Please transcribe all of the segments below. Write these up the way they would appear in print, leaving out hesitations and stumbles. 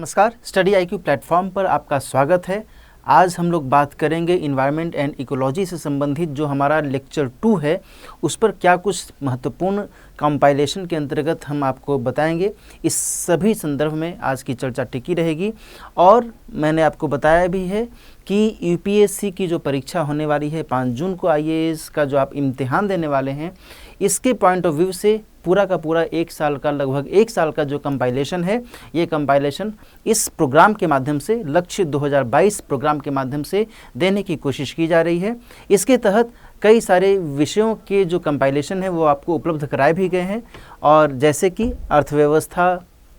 नमस्कार, study IQ platform पर आपका स्वागत है। आज हम लोग बात करेंगे इन्वायरमेंट एंड इकोलॉजी से संबंधित जो हमारा लेक्चर 2 है, उस पर क्या कुछ महत्वपूर्ण कंपाइलेशन के अंतर्गत हम आपको बताएंगे। इस सभी संदर्भ में आज की चर्चा टिकी रहेगी। और मैंने आपको बताया भी है कि यूपीएससी की जो परीक्षा होने वाली है 5 जून को, आईएएस का जो आप इम्तिहान देने वाले हैं, इसके पॉइंट ऑफ व्यू से पूरा का पूरा लगभग एक साल का जो कंपाइलेशन है, ये कंपाइलेशन इस प्रोग्राम के माध्यम से, लक्ष्य 2022 प्रोग्राम के माध्यम से देने की कोशिश की जा रही है। इसके तहत कई सारे विषयों के जो कंपाइलेशन है वो आपको उपलब्ध कराए भी गए हैं, और जैसे कि अर्थव्यवस्था,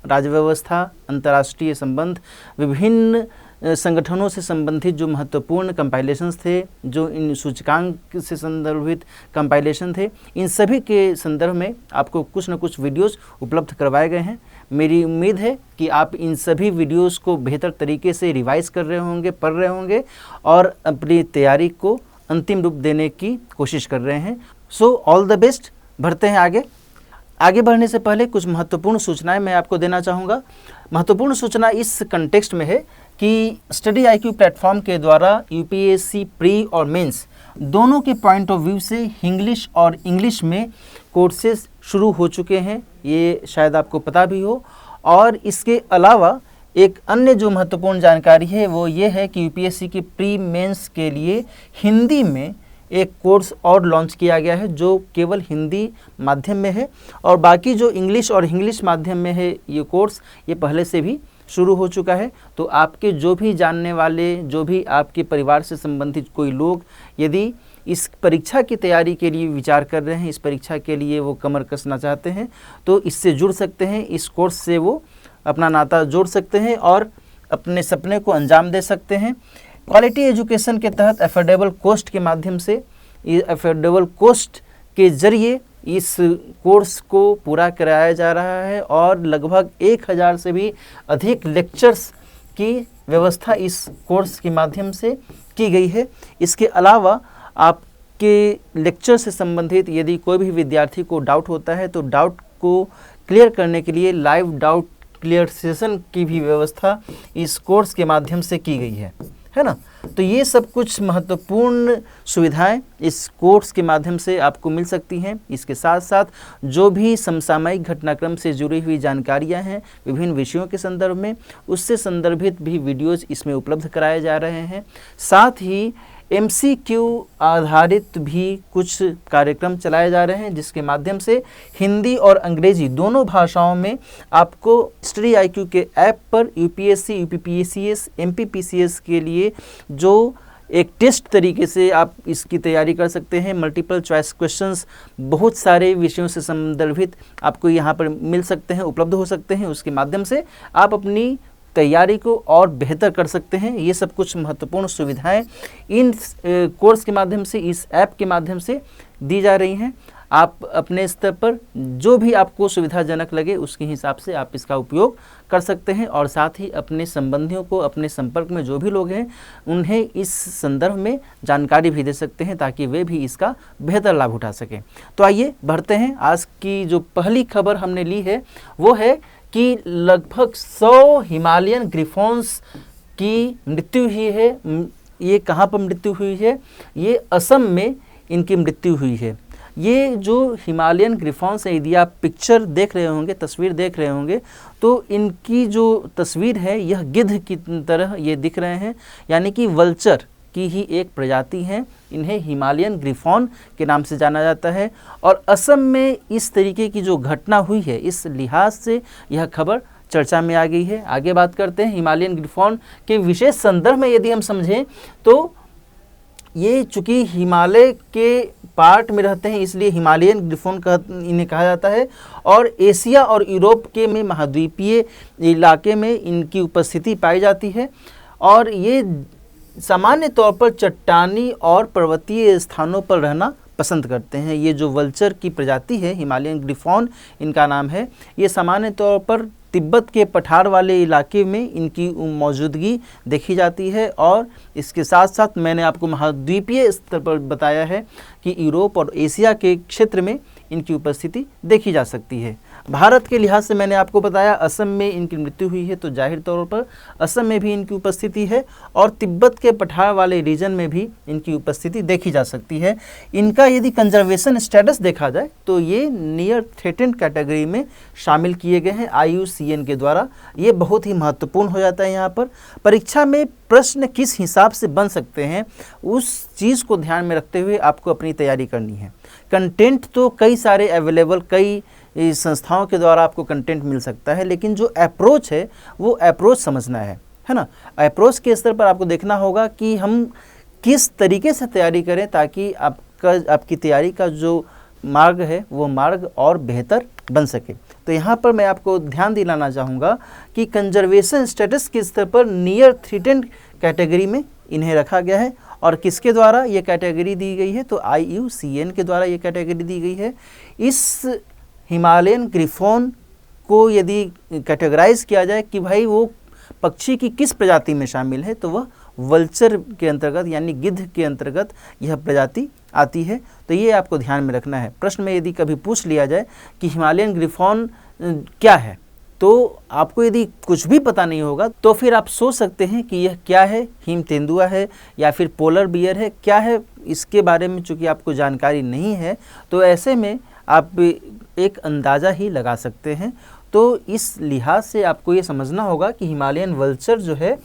राज्य व्यवस्था, अंतर्राष्ट्रीय संबंध, विभिन्न संगठनों से संबंधित जो महत्वपूर्ण कंपाइलेशंस थे, जो इन सूचकांक से संदर्भित कंपाइलेशन थे, इन सभी के संदर्भ में आपको कुछ न कुछ वीडियोस उपलब्ध करवाए गए हैं। मेरी उम्मीद है कि आप इन सभी वीडियोस को बेहतर तरीके से रिवाइज कर रहे होंगे, पढ़ रहे होंगे और अपनी तैयारी को अंतिम रूप देने की कोशिश कर रहे हैं। So all the best. बढ़ते हैं आगे बढ़ने से पहले कुछ महत्वपूर्ण सूचनाएं मैं आपको देना चाहूँगा। महत्वपूर्ण सूचना इस कंटेक्स्ट में है कि स्टडी आईक्यू प्लेटफॉर्म के द्वारा यूपीएससी प्री और मेंस दोनों के पॉइंट ऑफ व्यू से इंग्लिश और इंग्लिश में कोर्सेज शुरू हो चुके हैं, ये शायद आपको पता भी हो। और इसके अलावा एक अन्य जो महत्वपूर्ण जानकारी है वो ये है कि यूपीएससी की प्री मेंस के लिए हिंदी में एक कोर्स और लॉन्च किया गया है, जो केवल हिंदी माध्यम में है, और बाकी जो इंग्लिश और इंग्लिश माध्यम में है ये कोर्स, ये पहले से भी शुरू हो चुका है। तो आपके जो भी जानने वाले, जो भी आपके परिवार से संबंधित कोई लोग यदि इस परीक्षा की तैयारी के लिए विचार कर रहे हैं, इस परीक्षा के लिए वो कमर कसना चाहते हैं, तो इससे जुड़ सकते हैं, इस कोर्स से वो अपना नाता जोड़ सकते हैं और अपने सपने को अंजाम दे सकते हैं। क्वालिटी एजुकेशन के तहत अफोर्डेबल कॉस्ट के माध्यम से, अफोर्डेबल कॉस्ट के जरिए इस कोर्स को पूरा कराया जा रहा है, और लगभग 1000 से भी अधिक लेक्चर्स की व्यवस्था इस कोर्स के माध्यम से की गई है। इसके अलावा आपके लेक्चर से संबंधित यदि कोई भी विद्यार्थी को डाउट होता है, तो डाउट को क्लियर करने के लिए लाइव डाउट क्लियर सेशन की भी व्यवस्था इस कोर्स के माध्यम से की गई है ना। तो ये सब कुछ महत्वपूर्ण सुविधाएं इस कोर्स के माध्यम से आपको मिल सकती हैं। इसके साथ साथ जो भी समसामयिक घटनाक्रम से जुड़ी हुई जानकारियां हैं विभिन्न विषयों के संदर्भ में, उससे संदर्भित भी वीडियोज़ इसमें उपलब्ध कराए जा रहे हैं। साथ ही MCQ आधारित भी कुछ कार्यक्रम चलाए जा रहे हैं, जिसके माध्यम से हिंदी और अंग्रेजी दोनों भाषाओं में आपको स्टडी आईक्यू के ऐप पर यूपीएससी, यूपीपीसीएस, एमपीपीसीएस के लिए जो एक टेस्ट तरीके से आप इसकी तैयारी कर सकते हैं। मल्टीपल चॉइस क्वेश्चंस बहुत सारे विषयों से संदर्भित आपको यहाँ पर मिल सकते हैं, उपलब्ध हो सकते हैं। उसके माध्यम से आप अपनी तैयारी को और बेहतर कर सकते हैं। ये सब कुछ महत्वपूर्ण सुविधाएं इन कोर्स के माध्यम से, इस ऐप के माध्यम से दी जा रही हैं। आप अपने स्तर पर जो भी आपको सुविधाजनक लगे उसके हिसाब से आप इसका उपयोग कर सकते हैं, और साथ ही अपने संबंधियों को, अपने संपर्क में जो भी लोग हैं, उन्हें इस संदर्भ में जानकारी भी दे सकते हैं, ताकि वे भी इसका बेहतर लाभ उठा सकें। तो आइए बढ़ते हैं। आज की जो पहली खबर हमने ली है वो है कि लगभग 100 हिमालयन ग्रिफॉन्स की मृत्यु हुई है। ये कहाँ पर मृत्यु हुई है? ये असम में इनकी मृत्यु हुई है। ये जो हिमालयन ग्रिफॉन्स है, यदि आप पिक्चर देख रहे होंगे, तस्वीर देख रहे होंगे, तो इनकी जो तस्वीर है यह गिद्ध की तरह ये दिख रहे हैं, यानी कि वल्चर की ही एक प्रजाति है। इन्हें हिमालयन ग्रिफॉन के नाम से जाना जाता है, और असम में इस तरीके की जो घटना हुई है, इस लिहाज से यह खबर चर्चा में आ गई है। आगे बात करते हैं हिमालयन ग्रिफॉन के विशेष संदर्भ में। यदि हम समझें तो ये चूँकि हिमालय के पार्ट में रहते हैं, इसलिए हिमालयन ग्रिफॉन इन्हें कहा जाता है, और एशिया और यूरोप के में महाद्वीपीय इलाके में इनकी उपस्थिति पाई जाती है, और ये सामान्य तौर पर चट्टानी और पर्वतीय स्थानों पर रहना पसंद करते हैं। ये जो वल्चर की प्रजाति है, हिमालयन ग्रिफॉन इनका नाम है, ये सामान्य तौर पर तिब्बत के पठार वाले इलाके में इनकी मौजूदगी देखी जाती है। और इसके साथ साथ मैंने आपको महाद्वीपीय स्तर पर बताया है कि यूरोप और एशिया के क्षेत्र में इनकी उपस्थिति देखी जा सकती है। भारत के लिहाज से मैंने आपको बताया असम में इनकी मृत्यु हुई है, तो जाहिर तौर पर असम में भी इनकी उपस्थिति है और तिब्बत के पठार वाले रीजन में भी इनकी उपस्थिति देखी जा सकती है। इनका यदि कंजर्वेशन स्टेटस देखा जाए तो ये नियर थ्रेटेंड कैटेगरी में शामिल किए गए हैं IUCN के द्वारा। ये बहुत ही महत्वपूर्ण हो जाता है। यहाँ पर परीक्षा में प्रश्न किस हिसाब से बन सकते हैं उस चीज़ को ध्यान में रखते हुए आपको अपनी तैयारी करनी है। कंटेंट तो कई सारे अवेलेबल, कई संस्थाओं के द्वारा आपको कंटेंट मिल सकता है, लेकिन जो अप्रोच है वो अप्रोच समझना है ना। अप्रोच के स्तर पर आपको देखना होगा कि हम किस तरीके से तैयारी करें ताकि आपकी तैयारी का जो मार्ग है वो मार्ग और बेहतर बन सके। तो यहाँ पर मैं आपको ध्यान दिलाना चाहूँगा कि कंजर्वेशन स्टेटस के स्तर पर नियर थ्रेटेंड कैटेगरी में इन्हें रखा गया है। और किसके द्वारा ये कैटेगरी दी गई है? तो IUCN के द्वारा ये कैटेगरी दी गई है। इस हिमालयन ग्रिफॉन को यदि कैटेगराइज किया जाए कि भाई वो पक्षी की किस प्रजाति में शामिल है, तो वह वल्चर के अंतर्गत यानी गिद्ध के अंतर्गत यह प्रजाति आती है। तो ये आपको ध्यान में रखना है। प्रश्न में यदि कभी पूछ लिया जाए कि हिमालयन ग्रिफॉन क्या है, तो आपको यदि कुछ भी पता नहीं होगा तो फिर आप सोच सकते हैं कि यह क्या है, हिम तेंदुआ है या फिर पोलर बियर है, क्या है। इसके बारे में चूँकि आपको जानकारी नहीं है तो ऐसे में आप एक अंदाज़ा ही लगा सकते हैं। तो इस लिहाज से आपको ये समझना होगा कि हिमालयन वल्चर जो है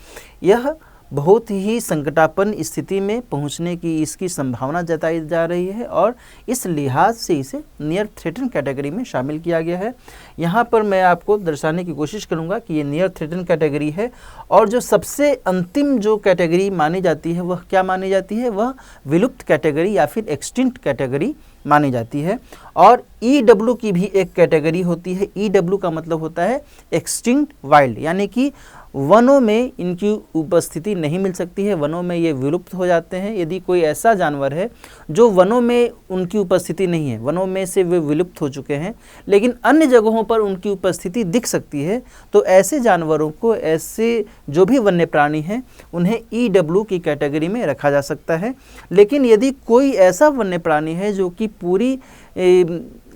यह बहुत ही संकटापन्न स्थिति में पहुंचने की इसकी संभावना जताई जा रही है और इस लिहाज से इसे नियर थ्रेटेंड कैटेगरी में शामिल किया गया है। यहाँ पर मैं आपको दर्शाने की कोशिश करूँगा कि ये नियर थ्रेटेंड कैटेगरी है और जो सबसे अंतिम जो कैटेगरी मानी जाती है वह क्या मानी जाती है? वह विलुप्त कैटेगरी या फिर एक्सटिंक्ट कैटेगरी मानी जाती है। और EW की भी एक कैटेगरी होती है। EW का मतलब होता है एक्सटिंक्ट वाइल्ड, यानी कि वनों में इनकी उपस्थिति नहीं मिल सकती है, वनों में ये विलुप्त हो जाते हैं। यदि कोई ऐसा जानवर है जो वनों में उनकी उपस्थिति नहीं है, वनों में से वे विलुप्त हो चुके हैं, लेकिन अन्य जगहों पर उनकी उपस्थिति दिख सकती है, तो ऐसे जानवरों को, ऐसे जो भी वन्य प्राणी हैं, उन्हें EW की कैटेगरी में रखा जा सकता है। लेकिन यदि कोई ऐसा वन्य प्राणी है जो कि पूरी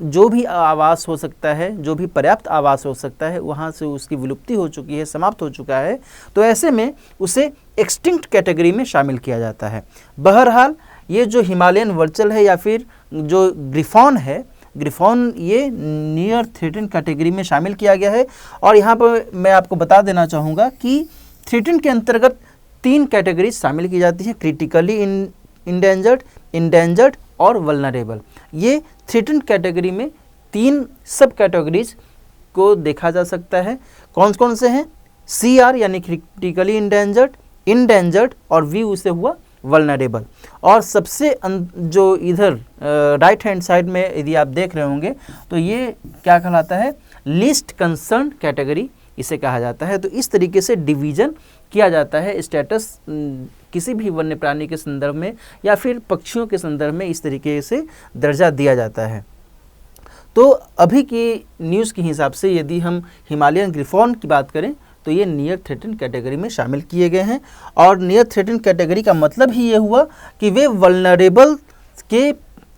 जो भी आवास हो सकता है, जो भी पर्याप्त आवास हो सकता है, वहाँ से उसकी विलुप्ति हो चुकी है, समाप्त हो चुका है, तो ऐसे में उसे एक्सटिंक्ट कैटेगरी में शामिल किया जाता है। बहरहाल ये जो हिमालयन वल्चर है या फिर जो ग्रिफॉन है, ग्रिफॉन ये नियर थ्रेटेंड कैटेगरी में शामिल किया गया है। और यहाँ पर मैं आपको बता देना चाहूँगा कि थ्रेटेंड के अंतर्गत 3 कैटेगरीज शामिल की जाती हैं: क्रिटिकली इंडेंजर्ड, इंडेंजर्ड और वल्नरेबल। ये थ्रेटेंड कैटेगरी में 3 सब कैटेगरीज को देखा जा सकता है। कौन कौन से हैं? CR यानी क्रिटिकली इंडेंजर्ड, इंडेंजर्ड और V उसे हुआ वल्नरेबल। और सबसे जो इधर राइट हैंड साइड में यदि आप देख रहे होंगे तो ये क्या कहलाता है? लीस्ट कंसर्न कैटेगरी इसे कहा जाता है। तो इस तरीके से डिवीज़न किया जाता है स्टेटस किसी भी वन्य प्राणी के संदर्भ में या फिर पक्षियों के संदर्भ में, इस तरीके से दर्जा दिया जाता है। तो अभी की न्यूज़ के हिसाब से यदि हम हिमालयन ग्रिफॉन की बात करें तो ये नियर थ्रेटेंड कैटेगरी में शामिल किए गए हैं। और नियर थ्रेटेंड कैटेगरी का मतलब ही ये हुआ कि वे वल्नरेबल के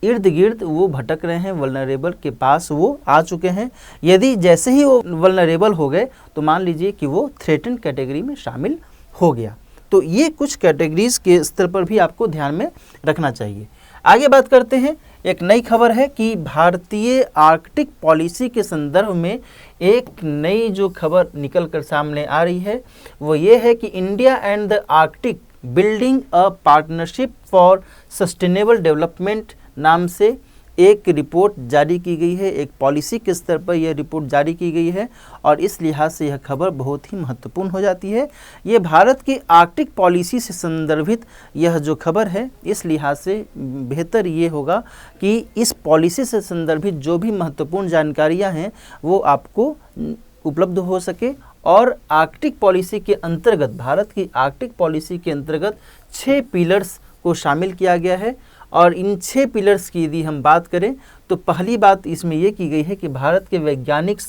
इर्द गिर्द वो भटक रहे हैं, वल्नरेबल के पास वो आ चुके हैं। यदि जैसे ही वो वल्नरेबल हो गए तो मान लीजिए कि वो थ्रेटेंड कैटेगरी में शामिल हो गया। तो ये कुछ कैटेगरीज के स्तर पर भी आपको ध्यान में रखना चाहिए। आगे बात करते हैं। एक नई खबर है कि भारतीय आर्कटिक पॉलिसी के संदर्भ में एक नई जो खबर निकल कर सामने आ रही है वो ये है कि India and the Arctic building a partnership for sustainable development नाम से एक रिपोर्ट जारी की गई है। एक पॉलिसी के स्तर पर यह रिपोर्ट जारी की गई है और इस लिहाज से यह खबर बहुत ही महत्वपूर्ण हो जाती है। ये भारत की आर्कटिक पॉलिसी से संदर्भित यह जो खबर है, इस लिहाज से बेहतर ये होगा कि इस पॉलिसी से संदर्भित जो भी महत्वपूर्ण जानकारियां हैं वो आपको उपलब्ध हो सके। और आर्कटिक पॉलिसी के अंतर्गत, भारत की आर्कटिक पॉलिसी के अंतर्गत 6 पिलर्स को शामिल किया गया है। और इन 6 पिलर्स की यदि हम बात करें तो पहली बात इसमें यह की गई है कि भारत के वैज्ञानिक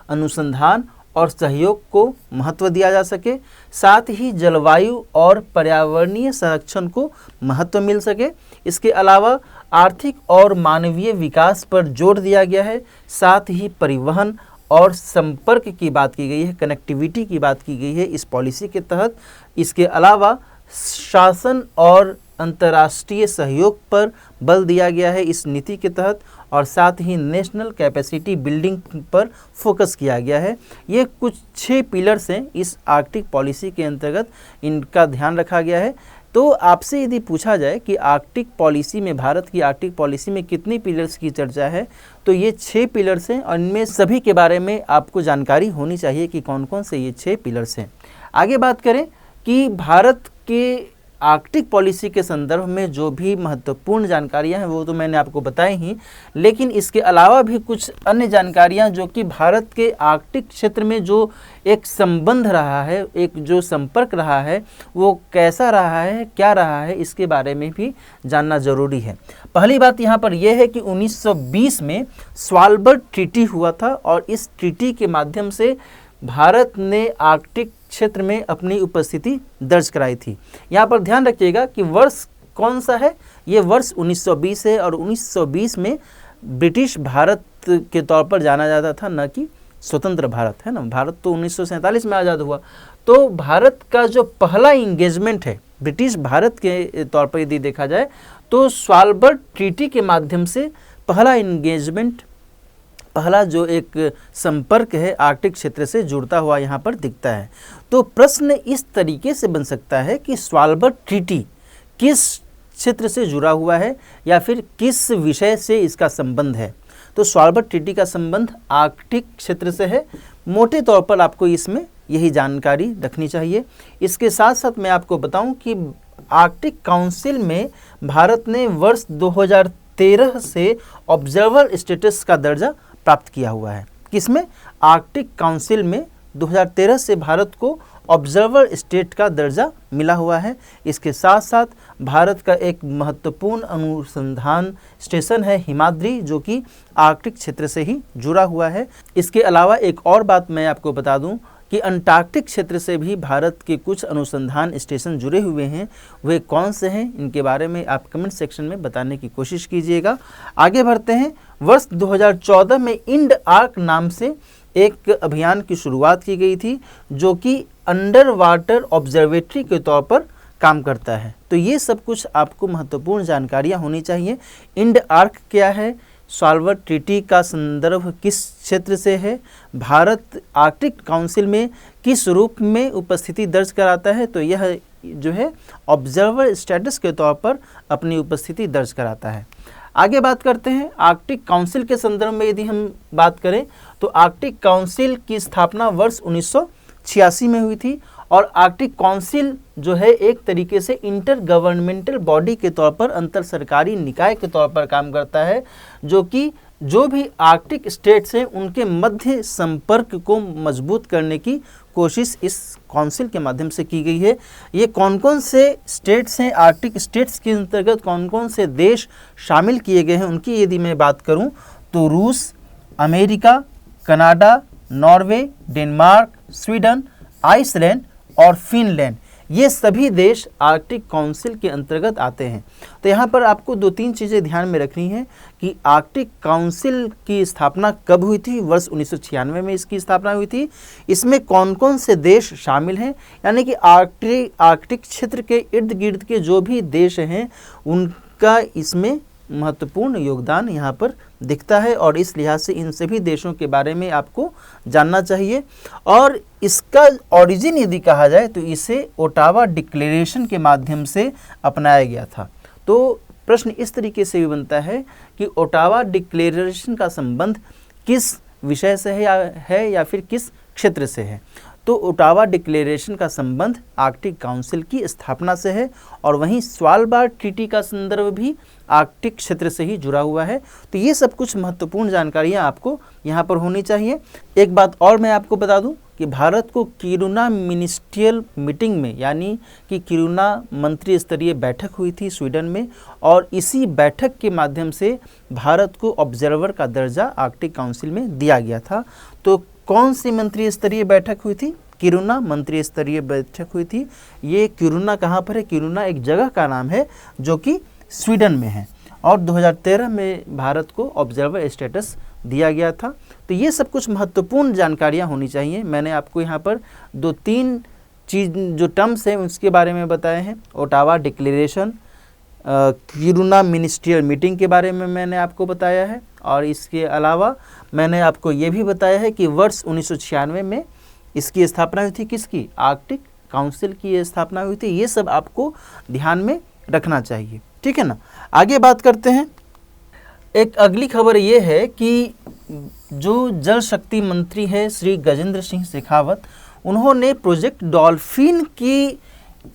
अनुसंधान और सहयोग को महत्व दिया जा सके, साथ ही जलवायु और पर्यावरणीय संरक्षण को महत्व मिल सके। इसके अलावा आर्थिक और मानवीय विकास पर जोर दिया गया है, साथ ही परिवहन और संपर्क की बात की गई है, कनेक्टिविटी की बात की गई है इस पॉलिसी के तहत। इसके अलावा शासन और अंतर्राष्ट्रीय सहयोग पर बल दिया गया है इस नीति के तहत, और साथ ही नेशनल कैपेसिटी बिल्डिंग पर फोकस किया गया है। ये कुछ 6 पिलर्स हैं इस आर्कटिक पॉलिसी के अंतर्गत, इनका ध्यान रखा गया है। तो आपसे यदि पूछा जाए कि आर्कटिक पॉलिसी में, भारत की आर्कटिक पॉलिसी में कितनी पिलर्स की चर्चा है, तो ये 6 पिलर्स हैं और इनमें सभी के बारे में आपको जानकारी होनी चाहिए कि कौन कौन से ये 6 पिलर्स हैं। आगे बात करें कि भारत के आर्कटिक पॉलिसी के संदर्भ में जो भी महत्वपूर्ण जानकारियां हैं वो तो मैंने आपको बताई ही, लेकिन इसके अलावा भी कुछ अन्य जानकारियां जो कि भारत के आर्कटिक क्षेत्र में जो एक संबंध रहा है, एक जो संपर्क रहा है, वो कैसा रहा है, क्या रहा है, इसके बारे में भी जानना जरूरी है। पहली बात यहाँ पर यह है कि 1920 में स्वालबर्ड ट्रीटी हुआ था और इस ट्रीटी के माध्यम से भारत ने आर्कटिक क्षेत्र में अपनी उपस्थिति दर्ज कराई थी। यहाँ पर ध्यान रखिएगा कि वर्ष कौन सा है, ये वर्ष 1920 है और 1920 में ब्रिटिश भारत के तौर पर जाना जाता था, न कि स्वतंत्र भारत, है ना। भारत तो 1947 में आज़ाद हुआ। तो भारत का जो पहला इंगेजमेंट है ब्रिटिश भारत के तौर पर यदि देखा जाए तो स्वालबर्ड ट्रीटी के माध्यम से पहला इंगेजमेंट, पहला जो एक संपर्क है आर्कटिक क्षेत्र से जुड़ता हुआ यहाँ पर दिखता है। तो प्रश्न इस तरीके से बन सकता है कि स्वालबर्ड ट्रीटी किस क्षेत्र से जुड़ा हुआ है या फिर किस विषय से इसका संबंध है। तो स्वालबर्ड ट्रीटी का संबंध आर्कटिक क्षेत्र से है। मोटे तौर पर आपको इसमें यही जानकारी रखनी चाहिए। इसके साथ साथ मैं आपको बताऊं कि आर्कटिक काउंसिल में भारत ने वर्ष 2013 से ऑब्जर्वर स्टेटस का दर्जा प्राप्त किया हुआ है। किसमें? आर्कटिक काउंसिल में 2013 से भारत को ऑब्जर्वर स्टेट का दर्जा मिला हुआ है। इसके साथ साथ भारत का एक महत्वपूर्ण अनुसंधान स्टेशन है हिमाद्री, जो कि आर्कटिक क्षेत्र से ही जुड़ा हुआ है। इसके अलावा एक और बात मैं आपको बता दूं कि अंटार्कटिक क्षेत्र से भी भारत के कुछ अनुसंधान स्टेशन जुड़े हुए हैं। वे कौन से हैं, इनके बारे में आप कमेंट सेक्शन में बताने की कोशिश कीजिएगा। आगे बढ़ते हैं। वर्ष 2014 में इंड आर्क नाम से एक अभियान की शुरुआत की गई थी, जो कि अंडर वाटर ऑब्जर्वेटरी के तौर पर काम करता है। तो ये सब कुछ आपको महत्वपूर्ण जानकारियाँ होनी चाहिए। इंड आर्क क्या है, स्वालबर्ड ट्रीटी का संदर्भ किस क्षेत्र से है, भारत आर्कटिक काउंसिल में किस रूप में उपस्थिति दर्ज कराता है, तो यह जो है ऑब्जर्वर स्टेटस के तौर पर अपनी उपस्थिति दर्ज कराता है। आगे बात करते हैं आर्कटिक काउंसिल के संदर्भ में। यदि हम बात करें तो आर्कटिक काउंसिल की स्थापना वर्ष 1986 में हुई थी और आर्कटिक काउंसिल जो है एक तरीके से इंटर गवर्नमेंटल बॉडी के तौर पर, अंतर सरकारी निकाय के तौर पर काम करता है, जो कि जो भी आर्कटिक स्टेट्स हैं उनके मध्य संपर्क को मजबूत करने की कोशिश इस काउंसिल के माध्यम से की गई है। ये कौन कौन से स्टेट्स हैं, आर्कटिक स्टेट्स के अंतर्गत कौन कौन से देश शामिल किए गए हैं, उनकी यदि मैं बात करूं तो रूस, America, Canada, Norway, Denmark, Sweden, Iceland और फिनलैंड, ये सभी देश आर्कटिक काउंसिल के अंतर्गत आते हैं। तो यहाँ पर आपको 2-3 चीज़ें ध्यान में रखनी है कि आर्कटिक काउंसिल की स्थापना कब हुई थी। वर्ष 1996 में इसकी स्थापना हुई थी। इसमें कौन कौन से देश शामिल हैं, यानी कि आर्कटिक क्षेत्र के इर्द गिर्द के जो भी देश हैं उनका इसमें महत्वपूर्ण योगदान यहाँ पर दिखता है, और इस लिहाज से इन सभी देशों के बारे में आपको जानना चाहिए। और इसका ओरिजिन यदि कहा जाए तो इसे ओटावा डिक्लेरेशन के माध्यम से अपनाया गया था। तो प्रश्न इस तरीके से भी बनता है कि ओटावा डिक्लेरेशन का संबंध किस विषय से है या फिर किस क्षेत्र से है। तो ओटावा डिक्लेरेशन का संबंध आर्कटिक काउंसिल की स्थापना से है, और वहीं स्वालबार्ड ट्रीटी का संदर्भ भी आर्कटिक क्षेत्र से ही जुड़ा हुआ है। तो ये सब कुछ महत्वपूर्ण जानकारियाँ आपको यहाँ पर होनी चाहिए। एक बात और मैं आपको बता दूं कि भारत को किरुना मिनिस्ट्रियल मीटिंग में, यानी कि किरुना मंत्री स्तरीय बैठक हुई थी स्वीडन में, और इसी बैठक के माध्यम से भारत को ऑब्जर्वर का दर्जा आर्कटिक काउंसिल में दिया गया था। तो कौन सी मंत्री स्तरीय बैठक हुई थी? किरुना मंत्री स्तरीय बैठक हुई थी। ये किरुना कहाँ पर है? किरुना एक जगह का नाम है जो कि स्वीडन में है, और 2013 में भारत को ऑब्जर्वर स्टेटस दिया गया था। तो ये सब कुछ महत्वपूर्ण जानकारियाँ होनी चाहिए। मैंने आपको यहाँ पर 2-3 चीज़ जो टर्म्स हैं उसके बारे में बताए हैं। Ottawa declaration, Kiruna ministerial meeting के बारे में मैंने आपको बताया है, और इसके अलावा मैंने आपको ये भी बताया है कि वर्ष 1996 में इसकी स्थापना हुई थी। किसकी? आर्कटिक काउंसिल की ये स्थापना हुई थी। ये सब आपको ध्यान में रखना चाहिए, ठीक है ना। आगे बात करते हैं। एक अगली खबर ये है कि जो जल शक्ति मंत्री है श्री गजेंद्र सिंह शेखावत, उन्होंने प्रोजेक्ट डॉल्फिन की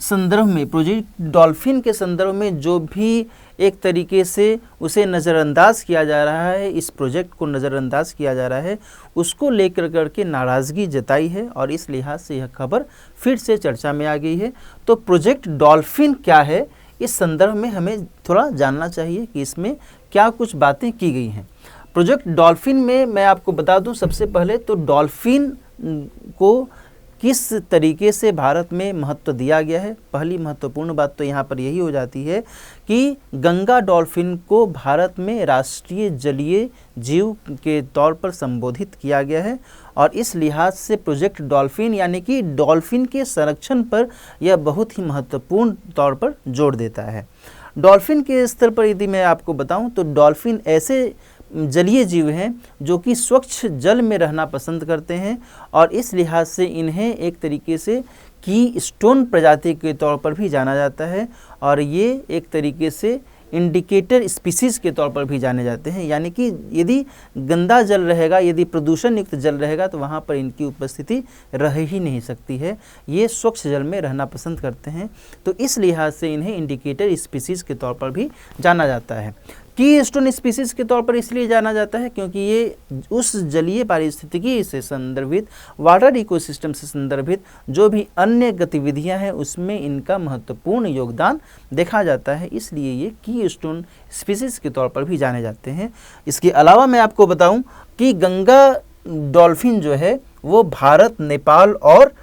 संदर्भ में, प्रोजेक्ट डॉल्फिन के संदर्भ में जो भी एक तरीके से उसे नज़रअंदाज किया जा रहा है, इस प्रोजेक्ट को नज़रअंदाज किया जा रहा है, उसको लेकर करके नाराज़गी जताई है, और इस लिहाज से यह खबर फिर से चर्चा में आ गई है। तो प्रोजेक्ट डॉल्फिन क्या है, इस संदर्भ में हमें थोड़ा जानना चाहिए कि इसमें क्या कुछ बातें की गई हैं। प्रोजेक्ट डॉल्फिन में मैं आपको बता दूं, सबसे पहले तो डॉल्फिन को किस तरीके से भारत में महत्व दिया गया है। पहली महत्वपूर्ण बात तो यहाँ पर यही हो जाती है कि गंगा डॉल्फिन को भारत में राष्ट्रीय जलीय जीव के तौर पर संबोधित किया गया है, और इस लिहाज से प्रोजेक्ट डॉल्फिन यानी कि डॉल्फिन के संरक्षण पर यह बहुत ही महत्वपूर्ण तौर पर जोर देता है। डॉल्फिन के स्तर पर यदि मैं आपको बताऊं तो डॉल्फिन ऐसे जलीय जीव हैं जो कि स्वच्छ जल में रहना पसंद करते हैं, और इस लिहाज से इन्हें एक तरीके से की स्टोन प्रजाति के तौर पर भी जाना जाता है, और ये एक तरीके से इंडिकेटर स्पीसीज़ के तौर पर भी जाने जाते हैं। यानी कि यदि गंदा जल रहेगा, यदि प्रदूषण युक्त जल रहेगा, तो वहाँ पर इनकी उपस्थिति रह ही नहीं सकती है। ये स्वच्छ जल में रहना पसंद करते हैं, तो इस लिहाज से इन्हें इंडिकेटर स्पीसीज़ के तौर पर भी जाना जाता है। की स्टोन स्पीसीज के तौर पर इसलिए जाना जाता है क्योंकि ये उस जलीय पारिस्थितिकी से संदर्भित, वाटर इकोसिस्टम से संदर्भित जो भी अन्य गतिविधियां हैं उसमें इनका महत्वपूर्ण योगदान देखा जाता है, इसलिए ये की स्टोन स्पीसीज के तौर पर भी जाने जाते हैं। इसके अलावा मैं आपको बताऊं कि गंगा डॉल्फिन जो है वो भारत, नेपाल और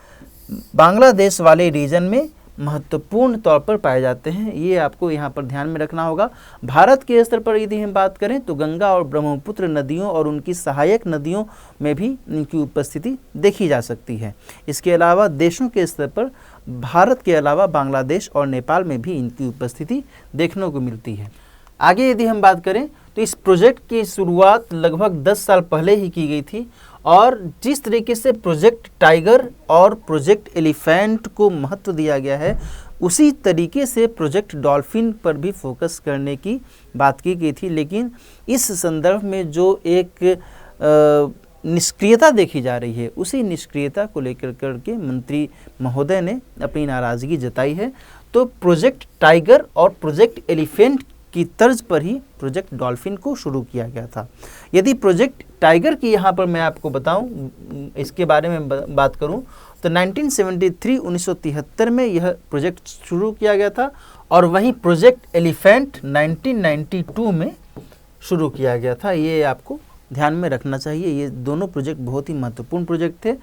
बांग्लादेश वाले रीजन में महत्वपूर्ण तौर पर पाए जाते हैं। ये आपको यहाँ पर ध्यान में रखना होगा। भारत के स्तर पर यदि हम बात करें तो गंगा और ब्रह्मपुत्र नदियों और उनकी सहायक नदियों में भी इनकी उपस्थिति देखी जा सकती है। इसके अलावा देशों के स्तर पर भारत के अलावा बांग्लादेश और नेपाल में भी इनकी उपस्थिति देखने को मिलती है। आगे यदि हम बात करें तो इस प्रोजेक्ट की शुरुआत लगभग 10 साल पहले ही की गई थी, और जिस तरीके से प्रोजेक्ट टाइगर और प्रोजेक्ट एलिफेंट को महत्व दिया गया है, उसी तरीके से प्रोजेक्ट डॉल्फिन पर भी फोकस करने की बात की गई थी। लेकिन इस संदर्भ में जो एक निष्क्रियता देखी जा रही है, उसी निष्क्रियता को लेकर करके मंत्री महोदय ने अपनी नाराज़गी जताई है। तो प्रोजेक्ट टाइगर और प्रोजेक्ट एलिफेंट की तर्ज पर ही प्रोजेक्ट डॉल्फिन को शुरू किया गया था। यदि प्रोजेक्ट टाइगर की यहाँ पर मैं आपको बताऊं, इसके बारे में बात करूं तो 1973 में यह प्रोजेक्ट शुरू किया गया था, और वहीं प्रोजेक्ट एलिफेंट 1992 में शुरू किया गया था। ये आपको ध्यान में रखना चाहिए। ये दोनों प्रोजेक्ट बहुत ही महत्वपूर्ण प्रोजेक्ट थे।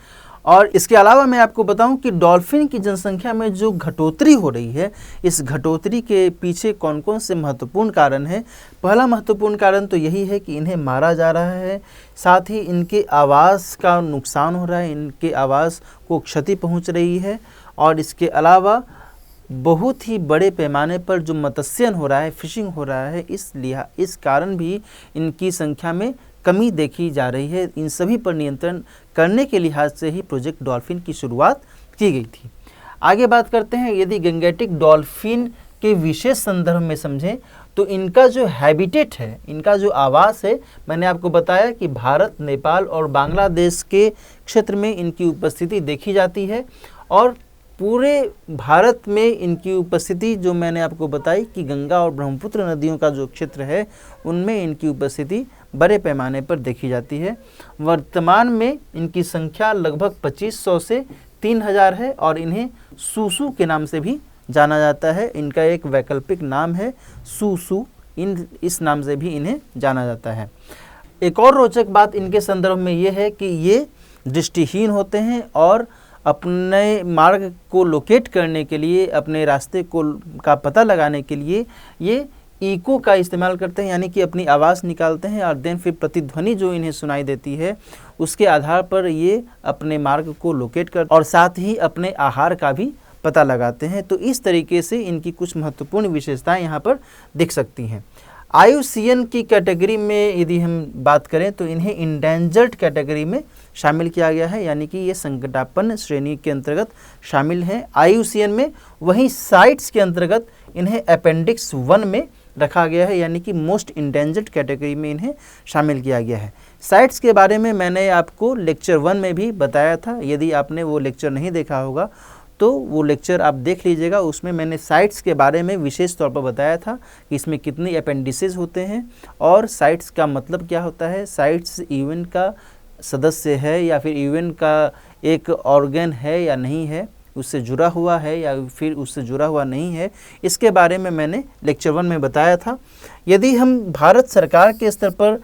और इसके अलावा मैं आपको बताऊं कि डॉल्फिन की जनसंख्या में जो घटोतरी हो रही है, इस घटोतरी के पीछे कौन कौन से महत्वपूर्ण कारण हैं। पहला महत्वपूर्ण कारण तो यही है कि इन्हें मारा जा रहा है, साथ ही इनके आवास का नुकसान हो रहा है, इनके आवास को क्षति पहुंच रही है, और इसके अलावा बहुत ही बड़े पैमाने पर जो मत्स्यन हो रहा है, फिशिंग हो रहा है, इस कारण भी इनकी संख्या में कमी देखी जा रही है। इन सभी पर नियंत्रण करने के लिहाज से ही प्रोजेक्ट डॉल्फिन की शुरुआत की गई थी। आगे बात करते हैं, यदि गंगेटिक डॉल्फिन के विशेष संदर्भ में समझें तो इनका जो हैबिटेट है, इनका जो आवास है, मैंने आपको बताया कि भारत, नेपाल और बांग्लादेश के क्षेत्र में इनकी उपस्थिति देखी जाती है, और पूरे भारत में इनकी उपस्थिति जो मैंने आपको बताई कि गंगा और ब्रह्मपुत्र नदियों का जो क्षेत्र है उनमें इनकी उपस्थिति बड़े पैमाने पर देखी जाती है। वर्तमान में इनकी संख्या लगभग 2500 से 3000 है, और इन्हें सूसू के नाम से भी जाना जाता है। इनका एक वैकल्पिक नाम है सूसू, इस नाम से भी इन्हें जाना जाता है। एक और रोचक बात इनके संदर्भ में ये है कि ये दृष्टिहीन होते हैं और अपने मार्ग को लोकेट करने के लिए, अपने रास्ते को का पता लगाने के लिए ये इको का इस्तेमाल करते हैं, यानी कि अपनी आवाज़ निकालते हैं और देन फिर प्रतिध्वनि जो इन्हें सुनाई देती है उसके आधार पर ये अपने मार्ग को लोकेट करते और साथ ही अपने आहार का भी पता लगाते हैं। तो इस तरीके से इनकी कुछ महत्वपूर्ण विशेषताएं यहाँ पर दिख सकती हैं। IUCN की कैटेगरी में यदि हम बात करें तो इन्हें इंडेंजर्ड कैटेगरी में शामिल किया गया है, यानी कि ये संकटापन्न श्रेणी के अंतर्गत शामिल हैं IUCN में। वहीं साइट्स के अंतर्गत इन्हें अपेंडिक्स 1 में रखा गया है, यानी कि मोस्ट इंडेंजर्ड कैटेगरी में इन्हें शामिल किया गया है। साइट्स के बारे में मैंने आपको लेक्चर 1 में भी बताया था, यदि आपने वो लेक्चर नहीं देखा होगा तो वो लेक्चर आप देख लीजिएगा। उसमें मैंने साइट्स के बारे में विशेष तौर पर बताया था कि इसमें कितनी अपेंडिसेस होते हैं और साइट्स का मतलब क्या होता है, साइट्स यूएन का सदस्य है या फिर यूएन का एक ऑर्गन है या नहीं है, उससे जुड़ा हुआ है या फिर उससे जुड़ा हुआ नहीं है, इसके बारे में मैंने लेक्चर 1 में बताया था। यदि हम भारत सरकार के स्तर पर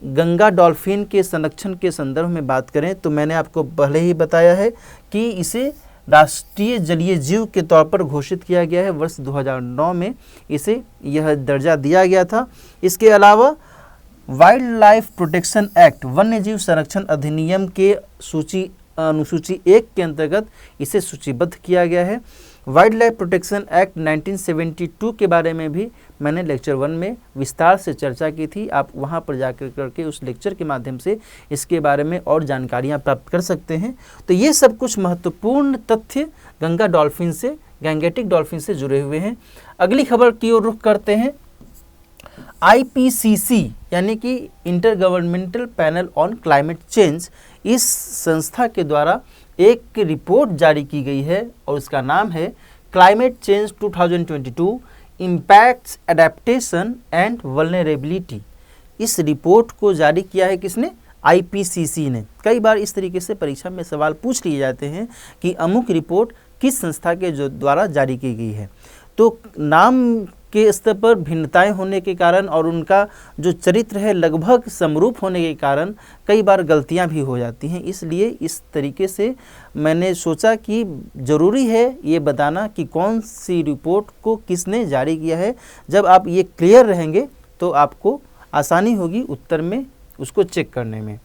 गंगा डॉल्फिन के संरक्षण के संदर्भ में बात करें तो मैंने आपको पहले ही बताया है कि इसे राष्ट्रीय जलीय जीव के तौर पर घोषित किया गया है। वर्ष 2009 में इसे यह दर्जा दिया गया था। इसके अलावा वाइल्ड लाइफ प्रोटेक्शन एक्ट, वन्य जीव संरक्षण अधिनियम के अनुसूची 1 के अंतर्गत इसे सूचीबद्ध किया गया है। वाइल्ड लाइफ प्रोटेक्शन एक्ट 1972 के बारे में भी मैंने लेक्चर 1 में विस्तार से चर्चा की थी। आप वहां पर जाकर करके उस लेक्चर के माध्यम से इसके बारे में और जानकारियां प्राप्त कर सकते हैं। तो ये सब कुछ महत्वपूर्ण तथ्य गंगा डॉल्फिन से, गैंगेटिक डॉल्फिन से जुड़े हुए हैं। अगली खबर की ओर रुख करते हैं। IPCC यानी कि inter governmental panel on climate change, इस संस्था के द्वारा एक रिपोर्ट जारी की गई है और उसका नाम है climate change 2022 impacts, adaptation and vulnerability. इस रिपोर्ट को जारी किया है किसने? IPCC ने। कई बार इस तरीके से परीक्षा में सवाल पूछ लिए जाते हैं कि अमुक रिपोर्ट किस संस्था के द्वारा जारी की गई है। तो नाम के स्तर पर भिन्नताएं होने के कारण और उनका जो चरित्र है लगभग समरूप होने के कारण कई बार गलतियां भी हो जाती हैं। इसलिए इस तरीके से मैंने सोचा कि ज़रूरी है ये बताना कि कौन सी रिपोर्ट को किसने जारी किया है। जब आप ये क्लियर रहेंगे तो आपको आसानी होगी उत्तर में उसको चेक करने में।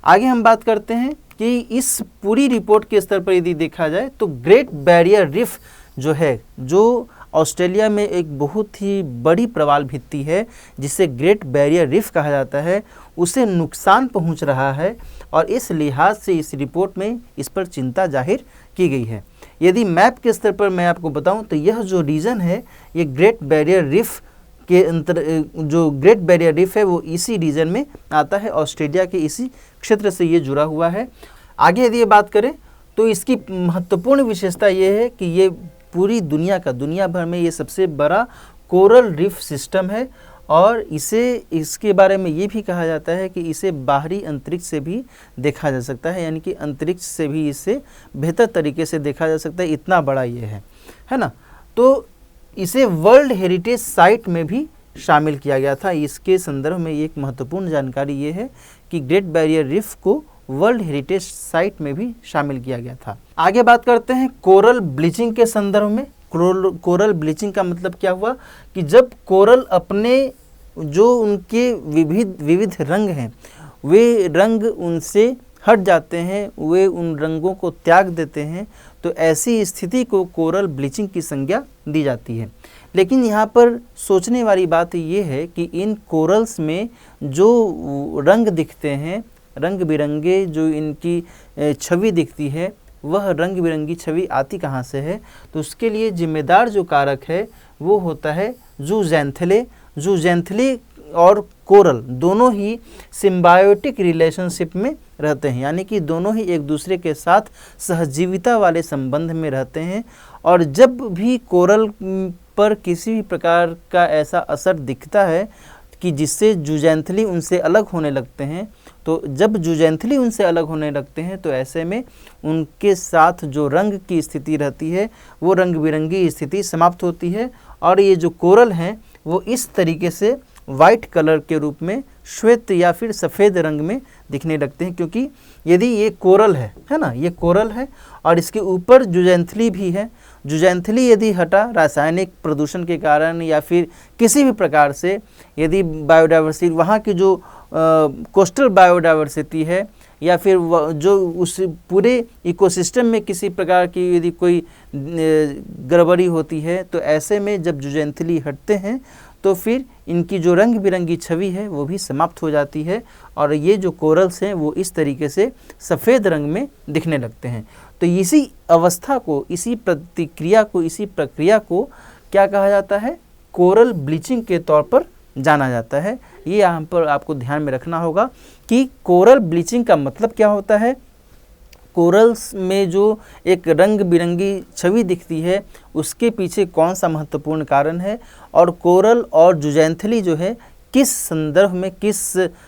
आगे हम बात करते हैं कि इस पूरी रिपोर्ट के स्तर पर यदि देखा जाए तो ग्रेट बैरियर रीफ जो है, जो ऑस्ट्रेलिया में एक बहुत ही बड़ी प्रवाल भित्ति है जिसे ग्रेट बैरियर रीफ कहा जाता है, उसे नुकसान पहुंच रहा है और इस लिहाज से इस रिपोर्ट में इस पर चिंता जाहिर की गई है। यदि मैप के स्तर पर मैं आपको बताऊं तो यह जो रीजन है ये ग्रेट बैरियर रीफ के जो ग्रेट बैरियर रीफ है वो इसी रीजन में आता है, ऑस्ट्रेलिया के इसी क्षेत्र से ये जुड़ा हुआ है। आगे यदि ये बात करें तो इसकी महत्वपूर्ण विशेषता ये है कि ये पूरी दुनिया भर में ये सबसे बड़ा कोरल रीफ सिस्टम है और इसके बारे में ये भी कहा जाता है कि इसे बाहरी अंतरिक्ष से भी देखा जा सकता है, यानी कि अंतरिक्ष से भी इसे बेहतर तरीके से देखा जा सकता है, इतना बड़ा ये है ना। तो इसे वर्ल्ड हेरिटेज साइट में भी शामिल किया गया था। इसके संदर्भ में एक महत्वपूर्ण जानकारी ये है कि ग्रेट बैरियर रीफ को वर्ल्ड हेरिटेज साइट में भी शामिल किया गया था। आगे बात करते हैं कोरल ब्लीचिंग के संदर्भ में। कोरल ब्लीचिंग का मतलब क्या हुआ कि जब कोरल अपने जो उनके विविध रंग हैं वे रंग उनसे हट जाते हैं, वे उन रंगों को त्याग देते हैं, तो ऐसी स्थिति को कोरल ब्लीचिंग की संज्ञा दी जाती है। लेकिन यहाँ पर सोचने वाली बात ये है कि इन कोरल्स में जो रंग दिखते हैं, रंग बिरंगे जो इनकी छवि दिखती है, वह रंग बिरंगी छवि आती कहाँ से है? तो उसके लिए जिम्मेदार जो कारक है वो होता है जूजेंथले। जूजेंथले और कोरल दोनों ही सिम्बायोटिक रिलेशनशिप में रहते हैं, यानी कि दोनों ही एक दूसरे के साथ सहजीविता वाले संबंध में रहते हैं। और जब भी कोरल पर किसी भी प्रकार का ऐसा असर दिखता है कि जिससे जूजेंथली उनसे अलग होने लगते हैं, तो जब जूजेंथली उनसे अलग होने लगते हैं तो ऐसे में उनके साथ जो रंग की स्थिति रहती है वो रंग बिरंगी स्थिति समाप्त होती है और ये जो कोरल हैं वो इस तरीके से वाइट कलर के रूप में, श्वेत या फिर सफ़ेद रंग में दिखने लगते हैं, क्योंकि यदि ये कोरल है ना, ये कोरल है और इसके ऊपर जुजैंथली भी है। जुजैंथली यदि हटा रासायनिक प्रदूषण के कारण या फिर किसी भी प्रकार से, यदि बायोडाइवर्सिटी वहाँ की जो कोस्टल बायोडाइवर्सिटी है या फिर जो उस पूरे इकोसिस्टम में किसी प्रकार की यदि कोई गड़बड़ी होती है, तो ऐसे में जब जुजैंथली हटते हैं तो फिर इनकी जो रंग बिरंगी छवि है वो भी समाप्त हो जाती है और ये जो कोरल्स हैं वो इस तरीके से सफ़ेद रंग में दिखने लगते हैं। तो इसी अवस्था को, इसी प्रतिक्रिया को, इसी प्रक्रिया को क्या कहा जाता है? कोरल ब्लीचिंग के तौर पर जाना जाता है। ये यहाँ पर आपको ध्यान में रखना होगा कि कोरल ब्लीचिंग का मतलब क्या होता है। कोरल्स में जो एक रंग बिरंगी छवि दिखती है उसके पीछे कौन सा महत्वपूर्ण कारण है, और कोरल और जुजैंथली जो है किस संदर्भ में, किस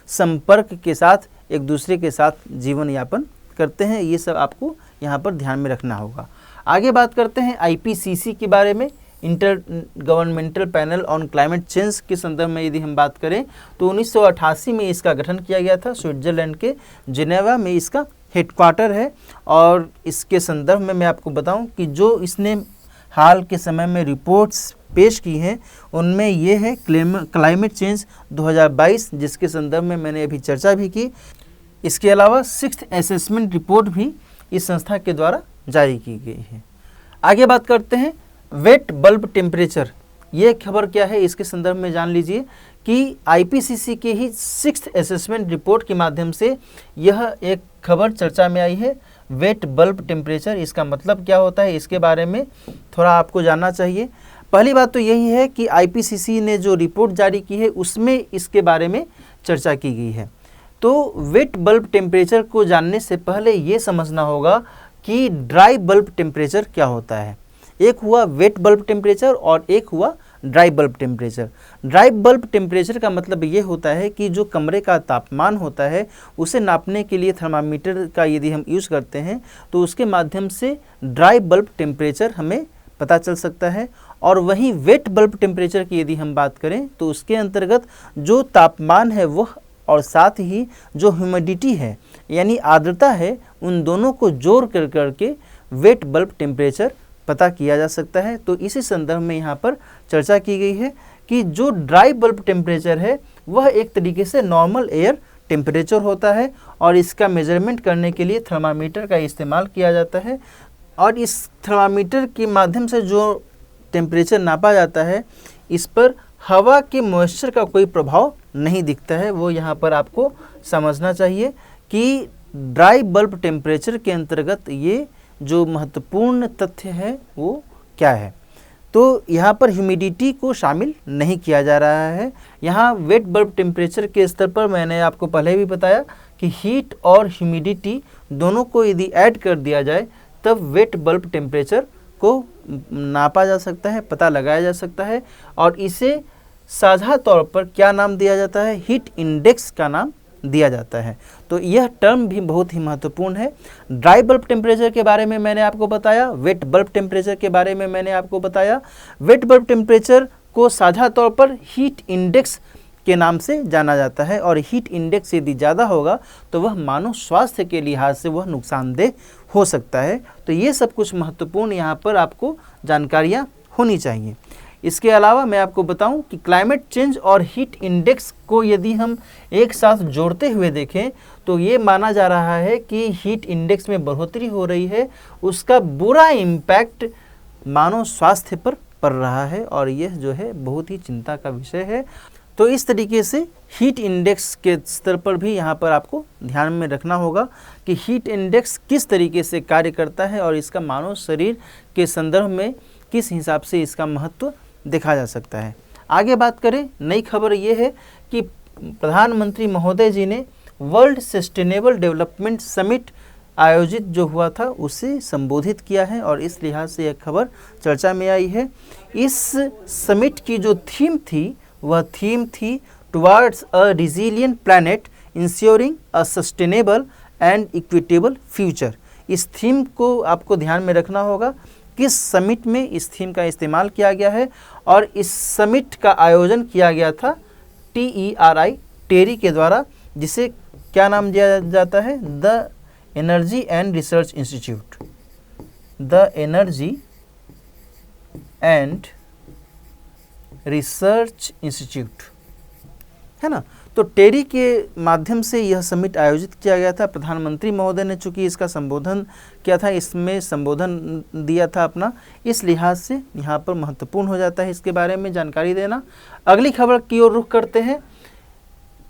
संपर्क के साथ एक दूसरे के साथ जीवन यापन करते हैं, ये सब आपको यहाँ पर ध्यान में रखना होगा। आगे बात करते हैं IPCC के बारे में, inter governmental panel on climate change के संदर्भ में यदि हम बात करें तो 1988 में इसका गठन किया गया था। स्विट्जरलैंड के जिनेवा में इसका हेडक्वार्टर है और इसके संदर्भ में मैं आपको बताऊं कि जो इसने हाल के समय में रिपोर्ट्स पेश की हैं उनमें ये है क्लाइमेट चेंज 2022, जिसके संदर्भ में मैंने अभी चर्चा भी की। इसके अलावा 6th असेसमेंट रिपोर्ट भी इस संस्था के द्वारा जारी की गई है। आगे बात करते हैं वेट बल्ब टेम्परेचर। ये खबर क्या है, इसके संदर्भ में जान लीजिए कि IPCC के ही 6th असेसमेंट रिपोर्ट के माध्यम से यह एक खबर चर्चा में आई है। वेट बल्ब टेम्परेचर, इसका मतलब क्या होता है, इसके बारे में थोड़ा आपको जानना चाहिए। पहली बात तो यही है कि IPCC ने जो रिपोर्ट जारी की है उसमें इसके बारे में चर्चा की गई है। तो वेट बल्ब टेम्परेचर को जानने से पहले ये समझना होगा कि ड्राई बल्ब टेम्परेचर क्या होता है। एक हुआ वेट बल्ब टेम्परेचर और एक हुआ dry bulb temperature. Dry bulb temperature का मतलब ये होता है कि जो कमरे का तापमान होता है उसे नापने के लिए थर्मामीटर का यदि हम यूज़ करते हैं तो उसके माध्यम से ड्राई बल्ब टेम्परेचर हमें पता चल सकता है। और वहीं वेट बल्ब टेम्परेचर की यदि हम बात करें तो उसके अंतर्गत जो तापमान है वह और साथ ही जो ह्यूमिडिटी है यानी आर्द्रता है, उन दोनों को जोड़ कर करके वेट बल्ब टेम्परेचर पता किया जा सकता है। तो इसी संदर्भ में यहाँ पर चर्चा की गई है कि जो ड्राई बल्ब टेम्परेचर है वह एक तरीके से नॉर्मल एयर टेम्परेचर होता है और इसका मेजरमेंट करने के लिए थर्मामीटर का इस्तेमाल किया जाता है। और इस थर्मामीटर के माध्यम से जो टेम्परेचर नापा जाता है इस पर हवा के मॉइस्चर का कोई प्रभाव नहीं दिखता है। वो यहाँ पर आपको समझना चाहिए कि ड्राई बल्ब टेम्परेचर के अंतर्गत ये जो महत्वपूर्ण तथ्य है वो क्या है। तो यहाँ पर ह्यूमिडिटी को शामिल नहीं किया जा रहा है। यहाँ वेट बल्ब टेम्परेचर के स्तर पर मैंने आपको पहले भी बताया कि हीट और ह्यूमिडिटी दोनों को यदि ऐड कर दिया जाए तब वेट बल्ब टेम्परेचर को नापा जा सकता है, पता लगाया जा सकता है। और इसे साझा तौर पर क्या नाम दिया जाता है, हीट इंडेक्स का नाम दिया जाता है। तो यह टर्म भी बहुत ही महत्वपूर्ण है। ड्राई बल्ब टेम्परेचर के बारे में मैंने आपको बताया, वेट बल्ब टेम्परेचर के बारे में मैंने आपको बताया। वेट बल्ब टेम्परेचर को साझा तौर पर हीट इंडेक्स के नाम से जाना जाता है और हीट इंडेक्स यदि ज़्यादा होगा तो वह मानव स्वास्थ्य के लिहाज से वह नुकसानदेह हो सकता है। तो ये सब कुछ महत्वपूर्ण यहाँ पर आपको जानकारियाँ होनी चाहिए। इसके अलावा मैं आपको बताऊं कि क्लाइमेट चेंज और हीट इंडेक्स को यदि हम एक साथ जोड़ते हुए देखें तो ये माना जा रहा है कि हीट इंडेक्स में बढ़ोतरी हो रही है, उसका बुरा इम्पैक्ट मानव स्वास्थ्य पर पड़ रहा है और यह जो है बहुत ही चिंता का विषय है। तो इस तरीके से हीट इंडेक्स के स्तर पर भी यहाँ पर आपको ध्यान में रखना होगा कि हीट इंडेक्स किस तरीके से कार्य करता है और इसका मानव शरीर के संदर्भ में किस हिसाब से इसका महत्व देखा जा सकता है। आगे बात करें, नई खबर ये है कि प्रधानमंत्री महोदय जी ने वर्ल्ड सस्टेनेबल डेवलपमेंट समिट आयोजित जो हुआ था उसे संबोधित किया है और इस लिहाज से यह खबर चर्चा में आई है। इस समिट की जो थीम थी वह थीम थी towards a resilient planet ensuring a sustainable and equitable future. इस थीम को आपको ध्यान में रखना होगा, किस समिट में इस थीम का इस्तेमाल किया गया है और इस समिट का आयोजन किया गया था TERI टेरी के द्वारा, जिसे क्या नाम दिया जाता है? The energy and research institute, the energy and research institute, है ना। तो टेरी के माध्यम से यह समिट आयोजित किया गया था। प्रधानमंत्री महोदय ने चूंकि इसका संबोधन किया था, इसमें संबोधन दिया था अपना, इस लिहाज से यहाँ पर महत्वपूर्ण हो जाता है इसके बारे में जानकारी देना। अगली खबर की ओर रुख करते हैं।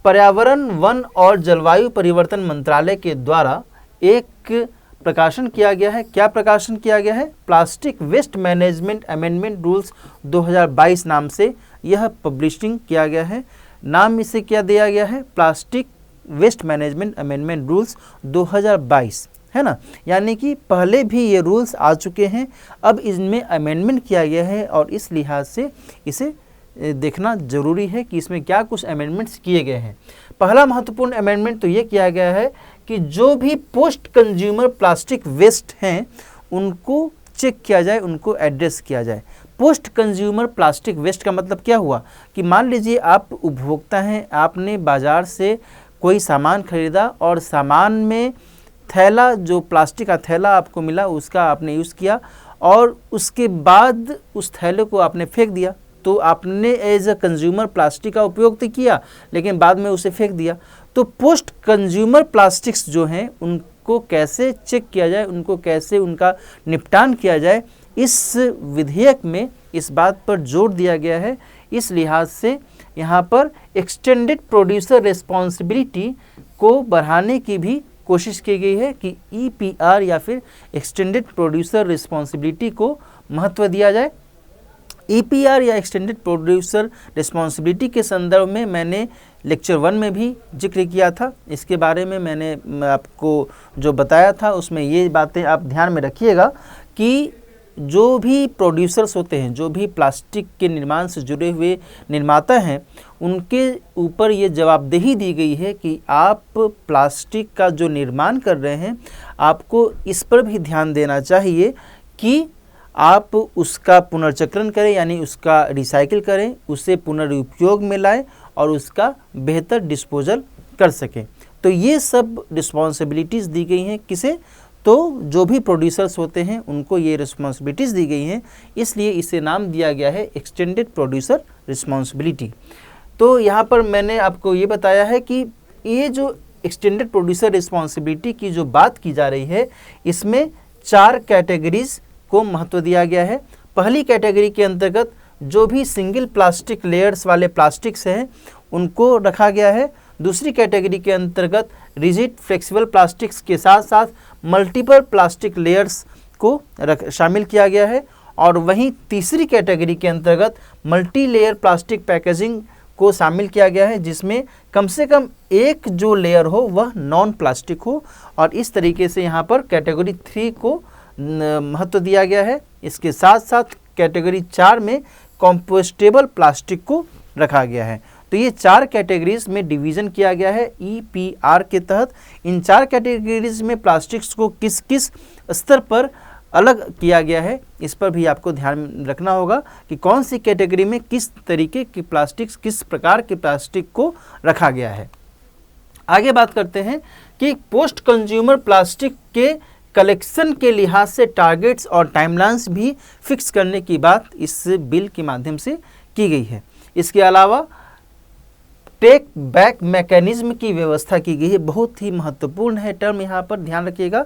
पर्यावरण, वन और जलवायु परिवर्तन मंत्रालय के द्वारा एक प्रकाशन किया गया है। क्या प्रकाशन किया गया है? Plastic waste management amendment rules 2022 नाम से यह पब्लिशिंग किया गया है। नाम इसे क्या दिया गया है? Plastic waste management amendment rules 2022, है ना। यानी कि पहले भी ये रूल्स आ चुके हैं, अब इनमें अमेंडमेंट किया गया है और इस लिहाज से इसे देखना जरूरी है कि इसमें क्या कुछ अमेंडमेंट्स किए गए हैं। पहला महत्वपूर्ण अमेंडमेंट तो ये किया गया है कि जो भी पोस्ट कंज्यूमर प्लास्टिक वेस्ट हैं उनको चेक किया जाए, उनको एड्रेस किया जाए। पोस्ट कंज्यूमर प्लास्टिक वेस्ट का मतलब क्या हुआ कि मान लीजिए आप उपभोक्ता हैं, आपने बाज़ार से कोई सामान खरीदा और सामान में थैला, जो प्लास्टिक का थैला आपको मिला उसका आपने यूज़ किया और उसके बाद उस थैले को आपने फेंक दिया। तो आपने एज अ कंज्यूमर प्लास्टिक का उपयोग तो किया लेकिन बाद में उसे फेंक दिया। तो पोस्ट कंज्यूमर प्लास्टिक्स जो हैं उनको कैसे चेक किया जाए, उनको कैसे उनका निपटान किया जाए, इस विधेयक में इस बात पर जोर दिया गया है। इस लिहाज से यहाँ पर एक्सटेंडेड प्रोड्यूसर रिस्पॉन्सिबिलिटी को बढ़ाने की भी कोशिश की गई है कि EPR या फिर एक्सटेंडेड प्रोड्यूसर रिस्पॉन्सिबिलिटी को महत्व दिया जाए। EPR या एक्सटेंडेड प्रोड्यूसर रिस्पॉन्सिबिलिटी के संदर्भ में मैंने लेक्चर 1 में भी जिक्र किया था। इसके बारे में मैंने आपको जो बताया था उसमें ये बातें आप ध्यान में रखिएगा कि जो भी प्रोड्यूसर्स होते हैं, जो भी प्लास्टिक के निर्माण से जुड़े हुए निर्माता हैं, उनके ऊपर ये जवाबदेही दी गई है कि आप प्लास्टिक का जो निर्माण कर रहे हैं आपको इस पर भी ध्यान देना चाहिए कि आप उसका पुनर्चक्रण करें, यानी उसका रिसाइकिल करें, उसे पुनर्उपयोग में लाएं और उसका बेहतर डिस्पोजल कर सकें। तो ये सब रिस्पॉन्सिबिलिटीज़ दी गई हैं किसे? तो जो भी प्रोड्यूसर्स होते हैं उनको ये रिस्पॉन्सिबिलिटीज़ दी गई हैं, इसलिए इसे नाम दिया गया है एक्सटेंडेड प्रोड्यूसर रिस्पॉन्सिबिलिटी। तो यहाँ पर मैंने आपको ये बताया है कि ये जो एक्सटेंडेड प्रोड्यूसर रिस्पॉन्सिबिलिटी की जो बात की जा रही है, इसमें 4 कैटेगरीज को महत्व दिया गया है। पहली कैटेगरी के अंतर्गत जो भी सिंगल प्लास्टिक लेयर्स वाले प्लास्टिक्स हैं उनको रखा गया है। दूसरी कैटेगरी के अंतर्गत रिजिड फ्लेक्सिबल प्लास्टिक्स के साथ साथ मल्टीपल प्लास्टिक लेयर्स को शामिल किया गया है। और वहीं तीसरी कैटेगरी के अंतर्गत मल्टी लेयर प्लास्टिक पैकेजिंग को शामिल किया गया है, जिसमें कम से कम एक जो लेयर हो वह नॉन प्लास्टिक हो। और इस तरीके से यहाँ पर कैटेगरी 3 को महत्व दिया गया है। इसके साथ साथ कैटेगरी 4 में कंपोस्टेबल प्लास्टिक को रखा गया है। तो ये 4 कैटेगरीज में डिवीज़न किया गया है EPR के तहत। इन 4 कैटेगरीज में प्लास्टिक्स को किस किस स्तर पर अलग किया गया है, इस पर भी आपको ध्यान रखना होगा कि कौन सी कैटेगरी में किस तरीके की प्लास्टिक्स, किस प्रकार के प्लास्टिक को रखा गया है। आगे बात करते हैं कि पोस्ट कंज्यूमर प्लास्टिक के कलेक्शन के लिहाज से टारगेट्स और टाइमलाइंस भी फिक्स करने की बात इस बिल के माध्यम से की गई है। इसके अलावा टेक बैक मैकेनिज्म की व्यवस्था की गई है। बहुत ही महत्वपूर्ण है टर्म, यहाँ पर ध्यान रखिएगा।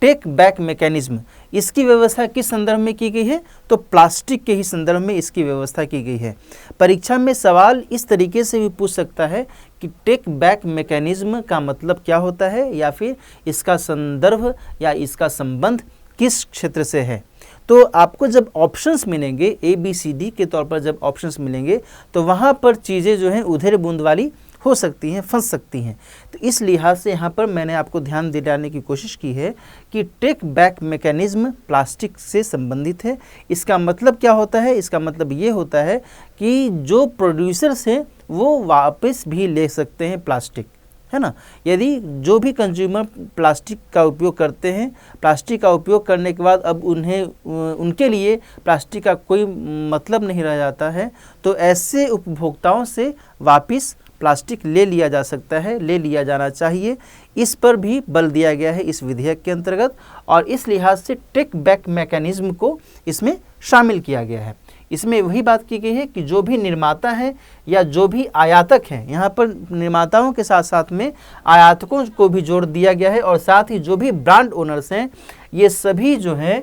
टेक बैक मैकेनिज्म, इसकी व्यवस्था किस संदर्भ में की गई है? तो प्लास्टिक के ही संदर्भ में इसकी व्यवस्था की गई है। परीक्षा में सवाल इस तरीके से भी पूछ सकता है कि टेक बैक मैकेनिज्म का मतलब क्या होता है, या फिर इसका संदर्भ या इसका संबंध किस क्षेत्र से है। तो आपको जब ऑप्शंस मिलेंगे ABCD के तौर पर, जब ऑप्शंस मिलेंगे तो वहाँ पर चीज़ें जो हैं उधेड़ बूंद वाली हो सकती हैं, फंस सकती हैं। तो इस लिहाज से यहाँ पर मैंने आपको ध्यान दिलाने की कोशिश की है कि टेक बैक मैकेनिज्म प्लास्टिक से संबंधित है। इसका मतलब क्या होता है? इसका मतलब ये होता है कि जो प्रोड्यूसर्स हैं वो वापस भी ले सकते हैं प्लास्टिक, है ना। यदि जो भी कंज्यूमर प्लास्टिक का उपयोग करते हैं, प्लास्टिक का उपयोग करने के बाद अब उनके लिए प्लास्टिक का कोई मतलब नहीं रह जाता है, तो ऐसे उपभोक्ताओं से वापस प्लास्टिक ले लिया जा सकता है, ले लिया जाना चाहिए, इस पर भी बल दिया गया है इस विधेयक के अंतर्गत। और इस लिहाज से टेक बैक मैकेनिज्म को इसमें शामिल किया गया है। इसमें वही बात की गई है कि जो भी निर्माता हैं या जो भी आयातक हैं, यहाँ पर निर्माताओं के साथ साथ में आयातकों को भी जोड़ दिया गया है, और साथ ही जो भी ब्रांड ओनर्स हैं ये सभी जो हैं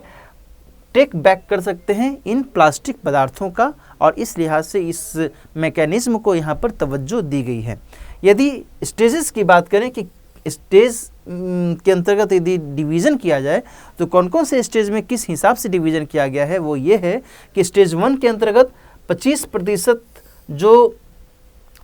टेक बैक कर सकते हैं इन प्लास्टिक पदार्थों का। और इस लिहाज से इस मैकेनिज्म को यहाँ पर तवज्जो दी गई है। यदि स्टेजेस की बात करें कि स्टेज के अंतर्गत यदि डिवीज़न किया जाए तो कौन कौन से स्टेज में किस हिसाब से डिवीज़न किया गया है, वो ये है कि स्टेज 1 के अंतर्गत 25% जो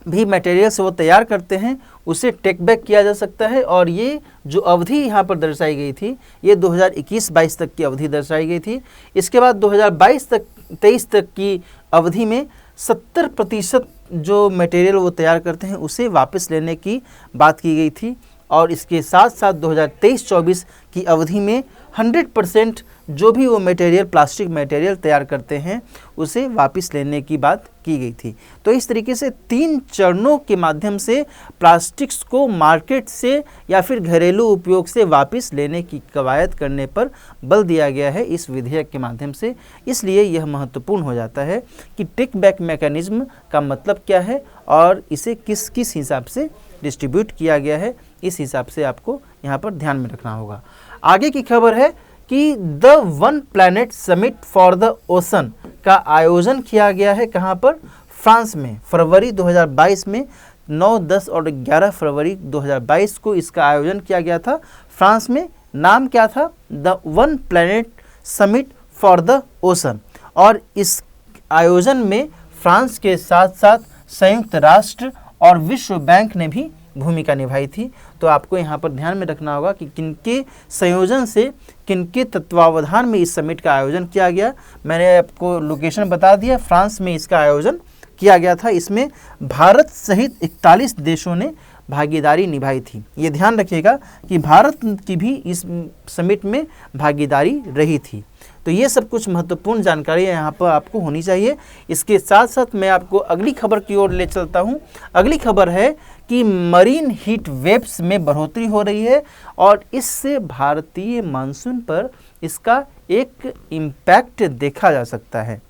भी मटेरियल्स वो तैयार करते हैं उसे टेक बैक किया जा सकता है। और ये जो अवधि यहाँ पर दर्शाई गई थी ये 2021-22 तक की अवधि दर्शाई गई थी। इसके बाद 2022-23 तक की अवधि में 70% जो मटेरियल वो तैयार करते हैं उसे वापस लेने की बात की गई थी। और इसके साथ साथ 2023-24 की अवधि में 100% जो भी वो मटेरियल प्लास्टिक मटेरियल तैयार करते हैं उसे वापस लेने की बात की गई थी। तो इस तरीके से 3 चरणों के माध्यम से प्लास्टिक्स को मार्केट से या फिर घरेलू उपयोग से वापस लेने की कवायद करने पर बल दिया गया है इस विधेयक के माध्यम से। इसलिए यह महत्वपूर्ण हो जाता है कि टेक बैक मैकेनिज्म का मतलब क्या है और इसे किस किस हिसाब से डिस्ट्रीब्यूट किया गया है, इस हिसाब से आपको यहाँ पर ध्यान में रखना होगा। आगे की खबर है कि the one planet summit for the ocean का आयोजन किया गया है। कहाँ पर? फ्रांस में। फरवरी 2022 में 9, 10 और 11 फरवरी 2022 को इसका आयोजन किया गया था फ्रांस में। नाम क्या था? The one planet summit for the ocean. और इस आयोजन में फ्रांस के साथ साथ संयुक्त राष्ट्र और विश्व बैंक ने भी भूमिका निभाई थी। तो आपको यहाँ पर ध्यान में रखना होगा कि किनके संयोजन से, किनके तत्वावधान में इस समिट का आयोजन किया गया। मैंने आपको लोकेशन बता दिया, फ्रांस में इसका आयोजन किया गया था। इसमें भारत सहित 41 देशों ने भागीदारी निभाई थी। ये ध्यान रखिएगा कि भारत की भी इस समिट में भागीदारी रही थी। तो ये सब कुछ महत्वपूर्ण जानकारी यहाँ पर आपको होनी चाहिए। इसके साथ साथ मैं आपको अगली खबर की ओर ले चलता हूँ। अगली खबर है कि मरीन हीट वेव्स में बढ़ोतरी हो रही है और इससे भारतीय मानसून पर इसका एक इम्पैक्ट देखा जा सकता है।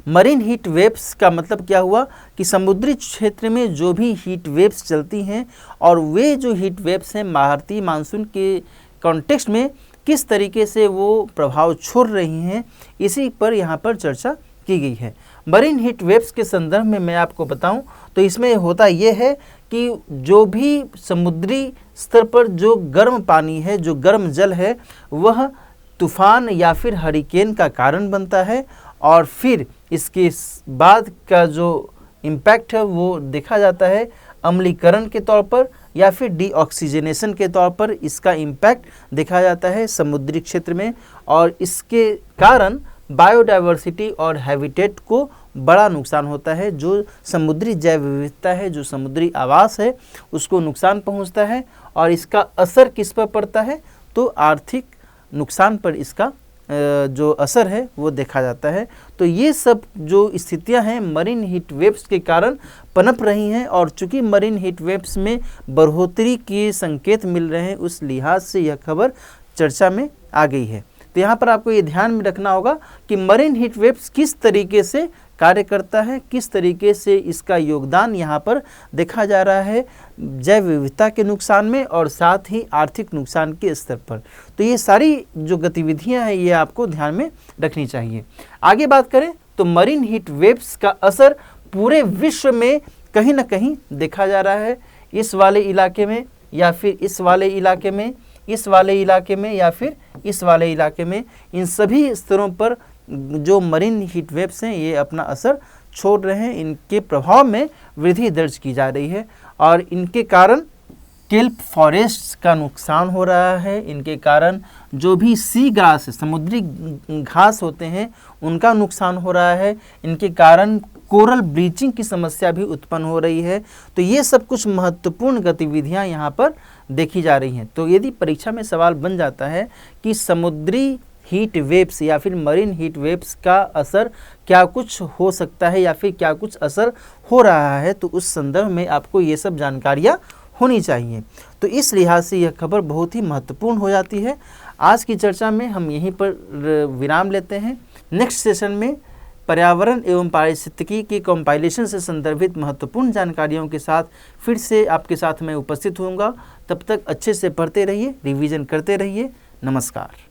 मरीन हीट वेव्स का मतलब क्या हुआ कि समुद्री क्षेत्र में जो भी हीट वेव्स चलती हैं और वे जो हीट वेव्स हैं भारतीय मानसून के कॉन्टेक्स्ट में किस तरीके से वो प्रभाव छोड़ रही हैं, इसी पर यहाँ पर चर्चा की गई है। मरीन हीट वेव्स के संदर्भ में मैं आपको बताऊं तो इसमें होता ये है कि जो भी समुद्री स्तर पर जो गर्म पानी है, जो गर्म जल है, वह तूफान या फिर हरिकेन का कारण बनता है और फिर इसके बाद का जो इम्पैक्ट है वो देखा जाता है अम्लीकरण के तौर पर या फिर डीऑक्सीजनेशन के तौर पर इसका इम्पैक्ट देखा जाता है समुद्री क्षेत्र में। और इसके कारण बायोडाइवर्सिटी और हैबिटेट को बड़ा नुकसान होता है। जो समुद्री जैव विविधता है, जो समुद्री आवास है, उसको नुकसान पहुंचता है। और इसका असर किस पर पड़ता है? तो आर्थिक नुकसान पर इसका जो असर है वो देखा जाता है। तो ये सब जो स्थितियां हैं मरीन हीट वेव्स के कारण पनप रही हैं और चूंकि मरीन हीट वेव्स में बढ़ोतरी के संकेत मिल रहे हैं, उस लिहाज से यह खबर चर्चा में आ गई है। तो यहाँ पर आपको ये ध्यान में रखना होगा कि मरीन हीट वेव्स किस तरीके से कार्य करता है, किस तरीके से इसका योगदान यहाँ पर देखा जा रहा है जैव विविधता के नुकसान में और साथ ही आर्थिक नुकसान के स्तर पर। तो ये सारी जो गतिविधियाँ हैं ये आपको ध्यान में रखनी चाहिए। आगे बात करें तो मरीन हीट वेव्स का असर पूरे विश्व में कहीं ना कहीं देखा जा रहा है। इस वाले इलाके में या फिर इस वाले इलाके में, इस वाले इलाके में या फिर इस वाले इलाके में, इन सभी स्तरों पर जो मरीन हीट वेव्स हैं ये अपना असर छोड़ रहे हैं। इनके प्रभाव में वृद्धि दर्ज की जा रही है और इनके कारण केल्प फॉरेस्ट्स का नुकसान हो रहा है। इनके कारण जो भी सी ग्रास, समुद्री घास होते हैं, उनका नुकसान हो रहा है। इनके कारण कोरल ब्लीचिंग की समस्या भी उत्पन्न हो रही है। तो ये सब कुछ महत्वपूर्ण गतिविधियां यहाँ पर देखी जा रही हैं। तो यदि परीक्षा में सवाल बन जाता है कि समुद्री हीट वेव्स या फिर मरीन हीट वेव्स का असर क्या कुछ हो सकता है या फिर क्या कुछ असर हो रहा है, तो उस संदर्भ में आपको ये सब जानकारियाँ होनी चाहिए। तो इस लिहाज से यह खबर बहुत ही महत्वपूर्ण हो जाती है। आज की चर्चा में हम यहीं पर विराम लेते हैं। नेक्स्ट सेशन में पर्यावरण एवं पारिस्थितिकी की कंपाइलेशन से संदर्भित महत्वपूर्ण जानकारियों के साथ फिर से आपके साथ मैं उपस्थित होऊंगा। तब तक अच्छे से पढ़ते रहिए, रिवीजन करते रहिए। नमस्कार।